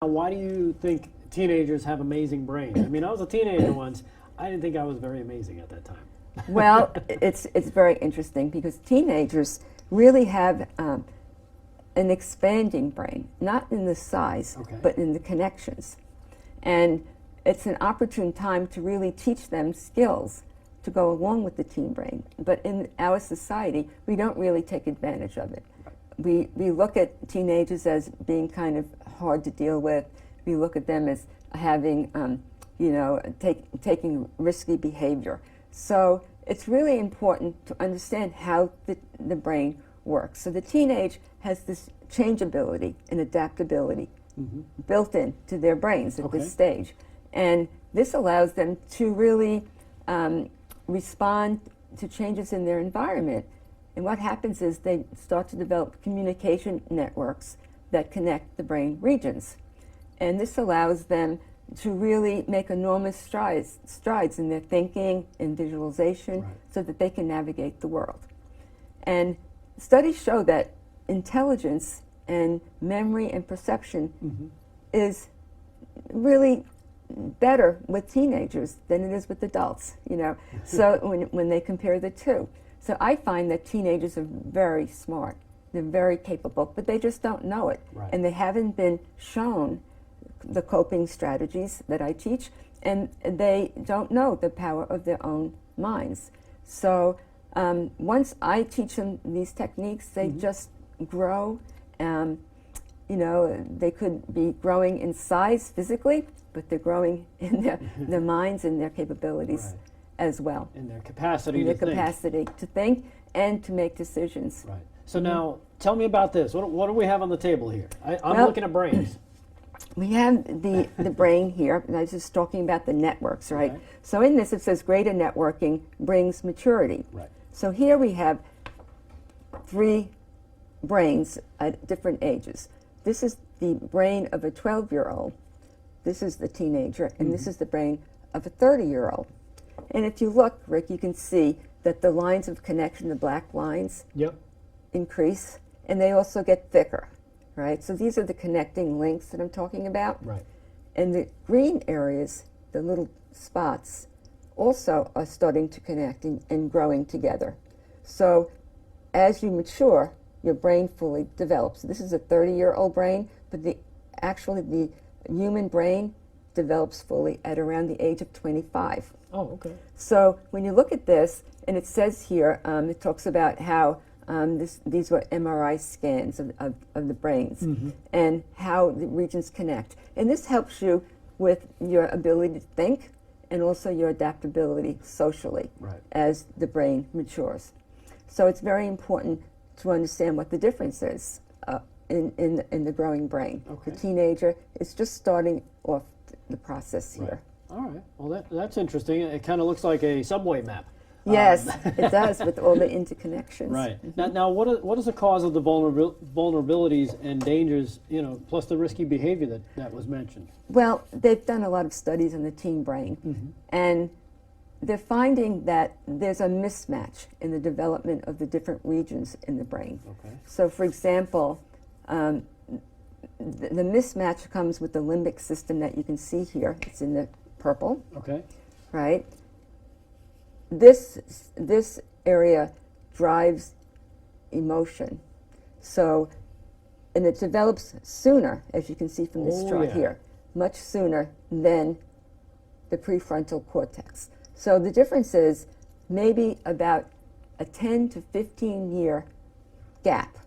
Why do you think teenagers have amazing brains? I mean, I was a teenager once. I didn't think I was very amazing at that time. Well, it's very interesting because teenagers really have an expanding brain, not in the size, Okay. but in the connections. And it's an opportune time to really teach them skills to go along with the teen brain. But in our society, we don't really take advantage of it. We look at teenagers as being kind of hard to deal with. We look at them as having, taking risky behavior. So it's really important to understand how the brain works. So the teenage has this changeability and adaptability built into their brains at this stage. And this allows them to really respond to changes in their environment. And what happens is they start to develop communication networks that connect the brain regions. And this allows them to really make enormous strides in their thinking and visualization so that they can navigate the world. And studies show that intelligence and memory and perception is really better with teenagers than it is with adults, so when they compare the two. So I find that teenagers are very smart, they're very capable, but they just don't know it. And they haven't been shown the coping strategies that I teach, and they don't know the power of their own minds. So once I teach them these techniques, they just grow. They could be growing in size physically, but they're growing in their minds and their capabilities as well. In their capacity in their to think. capacity to think and to make decisions. Right. So now, tell me about this. What do we have on the table here? I'm Well, looking at brains. We have the brain here, and I was just talking about the networks, right? Okay. So in this it says greater networking brings maturity. Right. So here we have 3 brains at different ages. This is the brain of a 12-year-old, this is the teenager, and this is the brain of a 30-year-old. And if you look, Rick, you can see that the lines of connection, the black lines, increase, and they also get thicker, right? So these are the connecting links that I'm talking about. Right. And the green areas, the little spots, also are starting to connect and growing together. So as you mature, your brain fully develops. This is a 30-year-old brain, but actually the human brain develops fully at around the age of 25. Oh, okay. So when you look at this, and it says here, it talks about how these were MRI scans of the brains and how the regions connect. And this helps you with your ability to think and also your adaptability socially as the brain matures. So it's very important to understand what the difference is in the growing brain. Okay. The teenager is just starting off the process here. All right. Well, that's interesting. It kind of looks like a subway map. Yes, it does, with all the interconnections. Right. Now, what is the cause of the vulnerabilities and dangers, plus the risky behavior that was mentioned? Well, they've done a lot of studies on the teen brain, and they're finding that there's a mismatch in the development of the different regions in the brain. Okay. So, for example, the mismatch comes with the limbic system that you can see here. It's in the purple. Okay. Right? This area drives emotion. So, and it develops sooner, as you can see from this chart here, much sooner than the prefrontal cortex. So the difference is maybe about a 10 to 15 year gap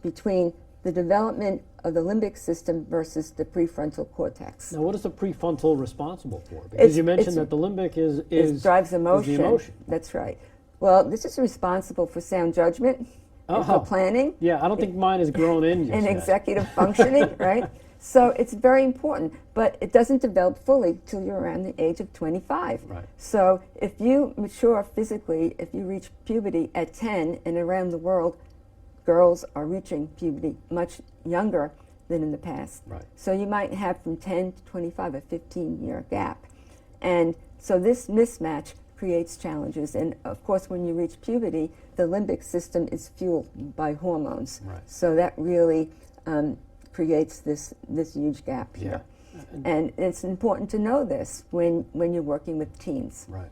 between the development of the limbic system versus the prefrontal cortex. Now, what is the prefrontal responsible for? Because you mentioned that the limbic is drives emotion. Is the emotion. That's right. Well, this is responsible for sound judgment, and for planning. Yeah, I don't think mine is grown in just and yet. executive functioning, right? So it's very important, but it doesn't develop fully till you're around the age of 25. Right. So if you mature physically, if you reach puberty at 10, and around the world, girls are reaching puberty much younger than in the past. Right. So you might have from 10 to 25 a 15-year gap. And so this mismatch creates challenges. And of course, when you reach puberty, the limbic system is fueled by hormones. Right. So that really creates this huge gap here. Yeah. And it's important to know this when you're working with teens. Right.